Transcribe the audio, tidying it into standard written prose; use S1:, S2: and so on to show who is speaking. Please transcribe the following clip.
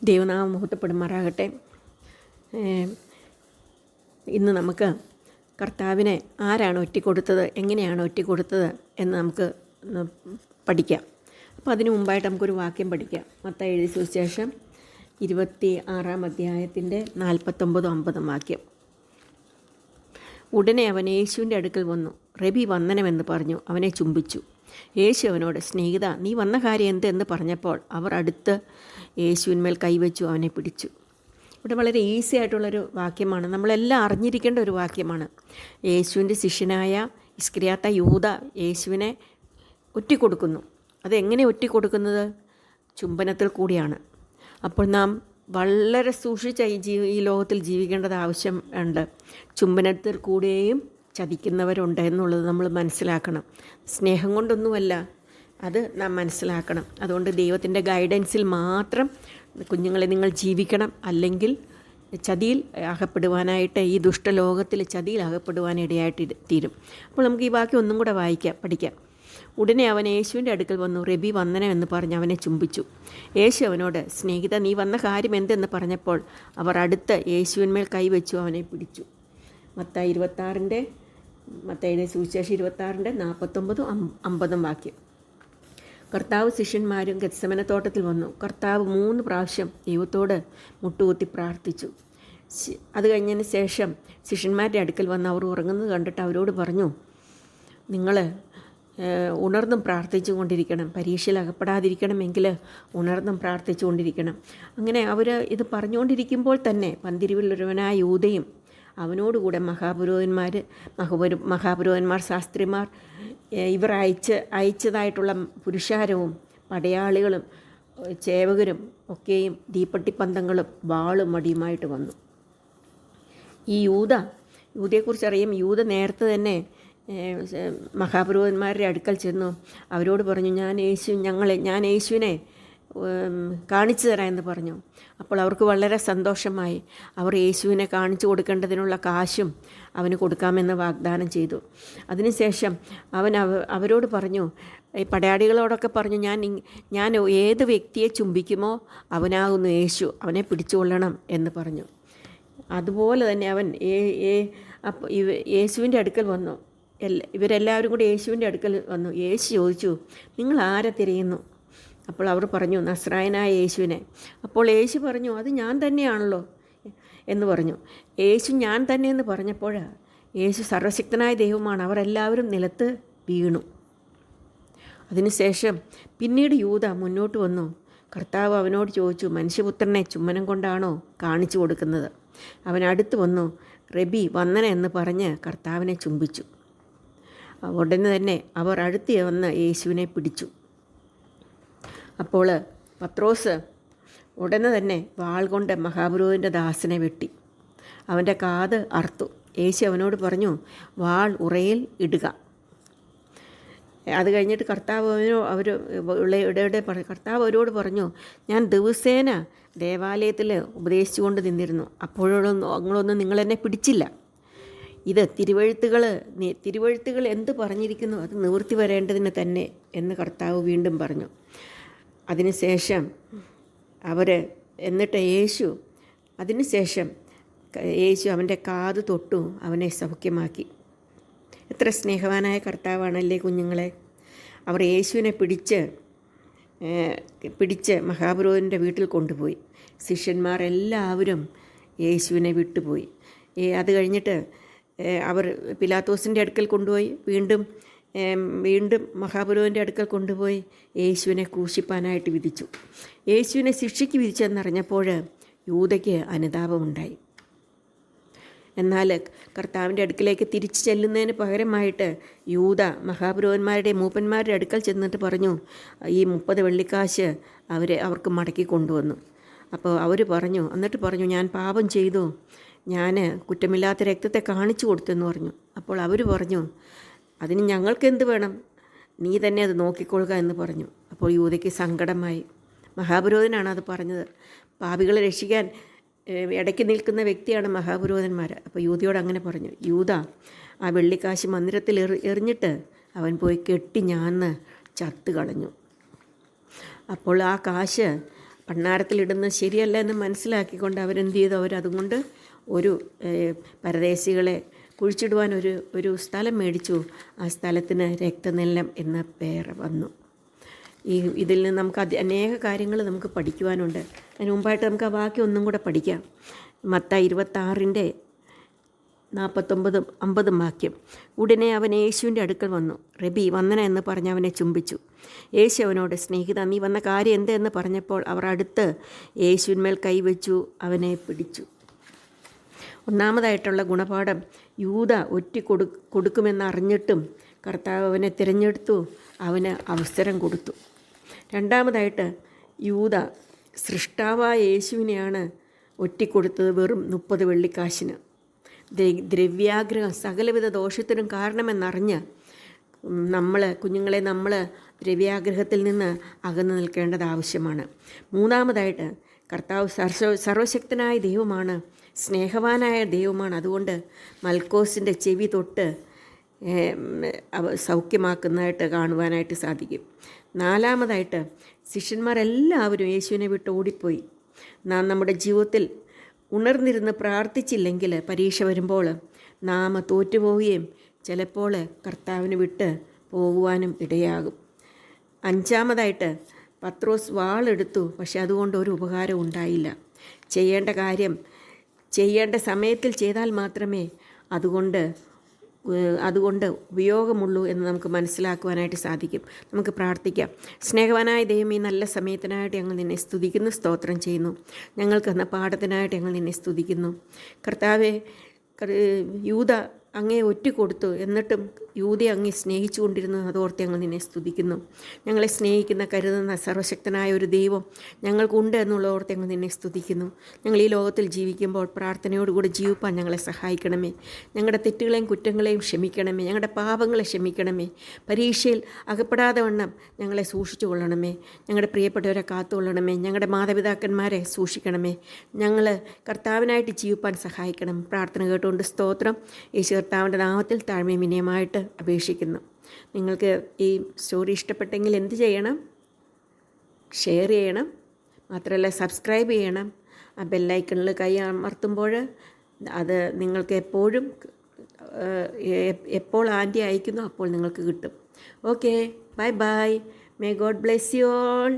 S1: ദൈവനാമം മഹത്വപ്പെടുമാറാകട്ടെ. ഇന്ന് നമുക്ക് കർത്താവിനെ ആരാണ് ഒറ്റിക്കൊടുത്തത്, എങ്ങനെയാണ് ഒറ്റിക്കൊടുത്തത് എന്ന് നമുക്ക് പഠിക്കാം. അപ്പോൾ അതിനു മുമ്പായിട്ട് നമുക്കൊരു വാക്യം പഠിക്കാം. മത്തായി എഴുതിയ സുവിശേഷം 26-ാം അധ്യായത്തിൻ്റെ 49-50 വാക്യം. ഉടനെ അവൻ യേശുവിൻ്റെ അടുക്കൽ വന്നു. റബി വന്ദനമെന്ന് പറഞ്ഞു അവനെ ചുംബിച്ചു. യേശു അവനോട്, സ്നേഹിത, നീ വന്ന കാര്യം എന്തെന്ന് പറഞ്ഞപ്പോൾ അവർ അടുത്ത് യേശുവിന്മേൽ കൈവച്ചു അവനെ പിടിച്ചു. ഇവിടെ വളരെ ഈസി ആയിട്ടുള്ളൊരു വാക്യമാണ്, നമ്മളെല്ലാം അറിഞ്ഞിരിക്കേണ്ട ഒരു വാക്യമാണ്. യേശുവിൻ്റെ ശിഷ്യനായ ഇസ്കറിയാത്ത യൂദ യേശുവിനെ ഒറ്റിക്കൊടുക്കുന്നു. അതെങ്ങനെ ഒറ്റിക്കൊടുക്കുന്നത്? ചുംബനത്തിൽ കൂടിയാണ്. അപ്പോൾ നാം വളരെ സൂക്ഷിച്ച് ഈ ലോകത്തിൽ ജീവിക്കേണ്ടത് ആവശ്യം ഉണ്ട്. ചുംബനത്തിൽ കൂടെയും ചതിക്കുന്നവരുണ്ട് എന്നുള്ളത് നമ്മൾ മനസ്സിലാക്കണം. സ്നേഹം കൊണ്ടൊന്നുമല്ല, അത് നാം മനസ്സിലാക്കണം. അതുകൊണ്ട് ദൈവത്തിൻ്റെ ഗൈഡൻസിൽ മാത്രം കുഞ്ഞുങ്ങളെ നിങ്ങൾ ജീവിക്കണം. അല്ലെങ്കിൽ ചതിയിൽ അകപ്പെടുവാനായിട്ട്, ഈ ദുഷ്ടലോകത്തിൽ ചതിയിൽ അകപ്പെടുവാനിടയായിട്ട് തീരും. അപ്പോൾ നമുക്ക് ഈ വാക്യം ഒന്നും കൂടെ പഠിക്കാം. ഉടനെ അവൻ യേശുവിൻ്റെ അടുക്കൽ വന്നു. റബി വന്ദനം എന്ന് പറഞ്ഞ് അവനെ ചുംബിച്ചു. യേശു അവനോട്, സ്നേഹിത, നീ വന്ന കാര്യം എന്തെന്ന് പറഞ്ഞപ്പോൾ അവർ അടുത്ത് യേശുവിന്മേൽ കൈവച്ചു അവനെ പിടിച്ചു. മത്തായിയുടെ സുവിശേഷം 26-ന്റെ 49-50 വാക്യം. കർത്താവ് ശിഷ്യന്മാരും ഗെത്സമന തോട്ടത്തിൽ വന്നു. കർത്താവ് 3 പ്രാവശ്യം ദൈവത്തോട് മുട്ടുകുത്തി പ്രാർത്ഥിച്ചു. അത് കഴിഞ്ഞതിന് ശേഷം ശിഷ്യന്മാരുടെ അടുക്കൽ വന്ന് അവർ ഉറങ്ങുന്നത് കണ്ടിട്ട് അവരോട് പറഞ്ഞു, നിങ്ങൾ ഉണർന്നും പ്രാർത്ഥിച്ചു കൊണ്ടിരിക്കണം. പരീക്ഷയിൽ അകപ്പെടാതിരിക്കണമെങ്കിൽ ഉണർന്നും പ്രാർത്ഥിച്ചു കൊണ്ടിരിക്കണം. അങ്ങനെ അവർ ഇത് പറഞ്ഞുകൊണ്ടിരിക്കുമ്പോൾ തന്നെ പന്തിരുവിലൊരുവനായ യൂദയും അവനോടുകൂടെ മഹാപുരോഹിതന്മാർ, ശാസ്ത്രിമാർ, ഇവർ അയച്ചതായിട്ടുള്ള പുരുഷാരവും പടയാളികളും ചേവകരും ഒക്കെയും തീപ്പെട്ടിപ്പന്തങ്ങളും വാളും മടിയുമായിട്ട് വന്നു. ഈ യൂദയെക്കുറിച്ച് അറിയാം. യൂദ നേരത്തെ തന്നെ മഹാപുരോഹിതന്മാരുടെ അടുക്കൽ ചെന്നു അവരോട് പറഞ്ഞു, ഞാൻ യേശുവിനെ കാണിച്ചു തരാം എന്ന് പറഞ്ഞു. അപ്പോൾ അവർക്ക് വളരെ സന്തോഷമായി. അവർ യേശുവിനെ കാണിച്ചു കൊടുക്കേണ്ടതിനുള്ള കാശും അവന് കൊടുക്കാമെന്ന് വാഗ്ദാനം ചെയ്തു. അതിനുശേഷം അവരോട് പറഞ്ഞു, ഈ പടയാളികളോടൊക്കെ പറഞ്ഞു, ഞാൻ ഏത് വ്യക്തിയെ ചുംബിക്കുമോ അവനാകുന്നു യേശു, അവനെ പിടിച്ചുകൊള്ളണം എന്ന് പറഞ്ഞു. അതുപോലെ തന്നെ അവൻ യേശുവിൻ്റെ അടുക്കൽ വന്നു. ഇവരെല്ലാവരും കൂടി യേശുവിൻ്റെ അടുക്കൽ വന്നു. യേശു ചോദിച്ചു, നിങ്ങൾ ആരെ തിരയുന്നു? അപ്പോൾ അവർ പറഞ്ഞു, നസ്രായനായ യേശുവിനെ. അപ്പോൾ യേശു പറഞ്ഞു, അത് ഞാൻ തന്നെയാണല്ലോ എന്ന് പറഞ്ഞു. യേശു ഞാൻ തന്നെ എന്ന് പറഞ്ഞപ്പോൾ യേശു സർവശക്തനായ ദൈവമാണ്. അവരെല്ലാവരും നിലത്ത് വീണു. അതിനുശേഷം പിന്നീട് യൂദ മുന്നോട്ട് വന്നു. കർത്താവ് അവനോട് ചോദിച്ചു, മനുഷ്യപുത്രനെ ചുംബനം കൊണ്ടാണോ കാണിച്ചു കൊടുക്കുന്നത്? അവൻ അടുത്ത് വന്നു റബി വന്ദന എന്ന് പറഞ്ഞ് കർത്താവിനെ ചുംബിച്ചു. ഉടനെ തന്നെ അവർ അടുത്ത് വന്ന് യേശുവിനെ പിടിച്ചു. അപ്പോൾ പത്രോസ് ഉടനെ തന്നെ വാൾ കൊണ്ട് മഹാപുരോഹിതൻ്റെ ദാസനെ വെട്ടി അവൻ്റെ കാത് അറുത്തു. യേശു അവനോട് പറഞ്ഞു, വാൾ ഉറയിൽ ഇടുക. അത് കഴിഞ്ഞിട്ട് കർത്താവ് അവരോട് പറഞ്ഞു, ഞാൻ ദിവസേന ദേവാലയത്തിൽ ഉപദേശിച്ചുകൊണ്ട് നിന്നിരുന്നു. അപ്പോഴൊന്നും നിങ്ങളെന്നെ പിടിച്ചില്ല. ഇത് തിരുവെഴുത്തുകൾ എന്ത് പറഞ്ഞിരിക്കുന്നു അത് നിവൃത്തി വരേണ്ടതിന് തന്നെ എന്ന് കർത്താവ് വീണ്ടും പറഞ്ഞു. അതിനുശേഷം യേശു അവൻ്റെ കാത് തൊട്ടു അവനെ സൗഖ്യമാക്കി. എത്ര സ്നേഹവാനായ കർത്താവാണല്ലേ കുഞ്ഞുങ്ങളെ. അവർ യേശുവിനെ പിടിച്ച് മഹാപുരോഹിതൻ്റെ വീട്ടിൽ കൊണ്ടുപോയി. ശിഷ്യന്മാർ എല്ലാവരും യേശുവിനെ വിട്ടുപോയി. അത് കഴിഞ്ഞിട്ട് അവർ പിലാത്തോസിൻ്റെ അടുക്കൽ കൊണ്ടുപോയി. വീണ്ടും മഹാപുരോഹിതൻ്റെ അടുക്കൽ കൊണ്ടുപോയി യേശുവിനെ ക്രൂശിപ്പാനായിട്ട് വിധിച്ചു. യേശുവിനെ ശിക്ഷയ്ക്ക് വിധിച്ചെന്നറിഞ്ഞപ്പോൾ യൂദയ്ക്ക് അനുതാപമുണ്ടായി. എന്നാൽ കർത്താവിൻ്റെ അടുക്കിലേക്ക് തിരിച്ചു ചെല്ലുന്നതിന് പകരമായിട്ട് യൂദ മഹാപുരോഹിതന്മാരുടെ മൂപ്പന്മാരുടെ അടുക്കൽ ചെന്നിട്ട് പറഞ്ഞു, ഈ 30 വെള്ളിക്കാശ് അവർക്ക് മടക്കി കൊണ്ടുവന്നു. അപ്പോൾ എന്നിട്ട് പറഞ്ഞു, ഞാൻ പാപം ചെയ്തു, ഞാൻ കുറ്റമില്ലാത്ത രക്തത്തെ കാണിച്ചു കൊടുത്തെന്ന് പറഞ്ഞു. അപ്പോൾ അവർ പറഞ്ഞു, അതിന് ഞങ്ങൾക്കെന്ത് വേണം, നീ തന്നെ അത് നോക്കിക്കൊള്ളുക എന്ന് പറഞ്ഞു. അപ്പോൾ യൂദയ്ക്ക് സങ്കടമായി. മഹാപുരോഹിതനാണ് അത് പറഞ്ഞത്. പാപികളെ രക്ഷിക്കാൻ ഇടയ്ക്ക് നിൽക്കുന്ന വ്യക്തിയാണ് മഹാപുരോഹിതന്മാർ. അപ്പോൾ യൂദയോട് അങ്ങനെ പറഞ്ഞു. യൂദ ആ വെള്ളിക്കാശ് മന്ദിരത്തിൽ എറിഞ്ഞിട്ട് അവൻ പോയി കെട്ടി ഞാന്ന് ചത്തു കളഞ്ഞു. അപ്പോൾ ആ കാശ് ഭണ്ഡാരത്തിലിടുന്നത് ശരിയല്ല എന്ന് മനസ്സിലാക്കിക്കൊണ്ട് അവരെന്ത് ചെയ്തു, അവരതുകൊണ്ട് ഒരു പരദേശികളെ കുഴിച്ചിടുവാൻ ഒരു സ്ഥലം മേടിച്ചു. ആ സ്ഥലത്തിന് രക്തനിലം എന്ന പേര് വന്നു. ഇതിൽ നിന്ന് നമുക്ക് അനേക കാര്യങ്ങൾ നമുക്ക് പഠിക്കുവാനുണ്ട്. അതിന് മുമ്പായിട്ട് നമുക്ക് ആ വാക്യം ഒന്നും കൂടെ പഠിക്കാം. മത്തായി 26:49-50 വാക്യം. ഉടനെ അവൻ യേശുവിൻ്റെ അടുക്കൽ വന്നു. റബി വന്ദന എന്ന് പറഞ്ഞ് അവനെ ചുംബിച്ചു. യേശു അവനോട്, സ്നേഹിത, നീ വന്ന കാര്യം എന്തെന്ന് പറഞ്ഞപ്പോൾ അവർ അടുത്ത് യേശുവിന്മേൽ കൈവച്ചു അവനെ പിടിച്ചു. ഒന്നാമതായിട്ടുള്ള ഗുണപാഠം, യൂദ കൊടുക്കുമെന്നറിഞ്ഞിട്ടും കർത്താവ് അവനെ തിരഞ്ഞെടുത്തു, അവന് അവസരം കൊടുത്തു. രണ്ടാമതായിട്ട്, യൂദ സൃഷ്ടാവായ യേശുവിനെയാണ് ഒറ്റിക്കൊടുത്തത് വെറും 30 വെള്ളിക്കാശിന്. ദ്രവ്യാഗ്രഹം സകലവിധ ദോഷത്തിനും കാരണമെന്നറിഞ്ഞ് കുഞ്ഞുങ്ങളെ നമ്മൾ ദ്രവ്യാഗ്രഹത്തിൽ നിന്ന് അകന്നു നിൽക്കേണ്ടത് ആവശ്യമാണ്. മൂന്നാമതായിട്ട്, കർത്താവ് സർവശക്തനായ ദൈവമാണ്, സ്നേഹവാനായ ദൈവമാണ്. അതുകൊണ്ട് മൽക്കോസിൻ്റെ ചെവി തൊട്ട് സൗഖ്യമാക്കുന്നതായിട്ട് കാണുവാനായിട്ട് സാധിക്കും. നാലാമതായിട്ട്, ശിഷ്യന്മാരെല്ലാവരും യേശുവിനെ വിട്ട് ഓടിപ്പോയി. നാം നമ്മുടെ ജീവിതത്തിൽ ഉണർന്നിരുന്ന് പ്രാർത്ഥിച്ചില്ലെങ്കിൽ പരീക്ഷ വരുമ്പോൾ നാം തോറ്റുപോവുകയും ചിലപ്പോൾ കർത്താവിന് വിട്ട് പോകുവാനും ഇടയാകും. അഞ്ചാമതായിട്ട്, പത്രോസ് വാളെടുത്തു, പക്ഷെ അതുകൊണ്ട് ഒരു ഉപകാരം ഉണ്ടായില്ല. ചെയ്യേണ്ട കാര്യം ചെയ്യേണ്ട സമയത്തിൽ ചെയ്താൽ മാത്രമേ അതുകൊണ്ട് ഉപയോഗമുള്ളൂ എന്ന് നമുക്ക് മനസ്സിലാക്കുവാനായിട്ട് സാധിക്കും. നമുക്ക് പ്രാർത്ഥിക്കാം. സ്നേഹവാനായ ദൈവം, ഈ നല്ല സമയത്തിനായിട്ട് ഞങ്ങൾ നിന്നെ സ്തുതിക്കുന്നു, സ്തോത്രം ചെയ്യുന്നു. ഞങ്ങൾക്ക് തന്ന പാഠത്തിനായിട്ട് ഞങ്ങൾ നിന്നെ സ്തുതിക്കുന്നു. കർത്താവെ, യൂദ അങ്ങേ ഒറ്റിക്കൊടുത്തു, എന്നിട്ടും യൂദയെ അങ്ങേ സ്നേഹിച്ചു കൊണ്ടിരുന്നു. അതോർത്ത് ഞങ്ങൾ നിന്നെ സ്തുതിക്കുന്നു. ഞങ്ങളെ സ്നേഹിക്കുന്ന, കരുതുന്ന സർവശക്തനായ ഒരു ദൈവം ഞങ്ങൾക്കുണ്ട് എന്നുള്ളതോർത്ത് ഞങ്ങൾ നിന്നെ സ്തുതിക്കുന്നു. ഞങ്ങൾ ഈ ലോകത്തിൽ ജീവിക്കുമ്പോൾ പ്രാർത്ഥനയോടുകൂടി ജീവിപ്പാൻ ഞങ്ങളെ സഹായിക്കണമേ. ഞങ്ങളുടെ തെറ്റുകളെയും കുറ്റങ്ങളെയും ക്ഷമിക്കണമേ. ഞങ്ങളുടെ പാപങ്ങളെ ക്ഷമിക്കണമേ. പരീക്ഷയിൽ അകപ്പെടാതെ വണ്ണം ഞങ്ങളെ സൂക്ഷിച്ചു കൊള്ളണമേ. ഞങ്ങളുടെ പ്രിയപ്പെട്ടവരെ കാത്തുകൊള്ളണമേ. ഞങ്ങളുടെ മാതാപിതാക്കന്മാരെ സൂക്ഷിക്കണമേ. ഞങ്ങൾ കർത്താവിനായിട്ട് ജീവിപ്പാൻ സഹായിക്കണം. പ്രാർത്ഥന കേട്ടുകൊണ്ട് സ്തോത്രം. യേശു കർത്താവിൻ്റെ നാമത്തിൽ താഴ്മയും വിനയമായിട്ട് അപേക്ഷിക്കുന്നു. നിങ്ങൾക്ക് ഈ സ്റ്റോറി ഇഷ്ടപ്പെട്ടെങ്കിൽ എന്ത് ചെയ്യണം? ഷെയർ ചെയ്യണം. മാത്രമല്ല സബ്സ്ക്രൈബ് ചെയ്യണം. ആ ബെല്ലൈക്കണിൽ കൈ അമർത്തുമ്പോൾ അത് നിങ്ങൾക്ക് എപ്പോൾ ആൻറ്റി അയക്കുന്നു അപ്പോൾ നിങ്ങൾക്ക് കിട്ടും. Okay, bye bye. May God bless you all.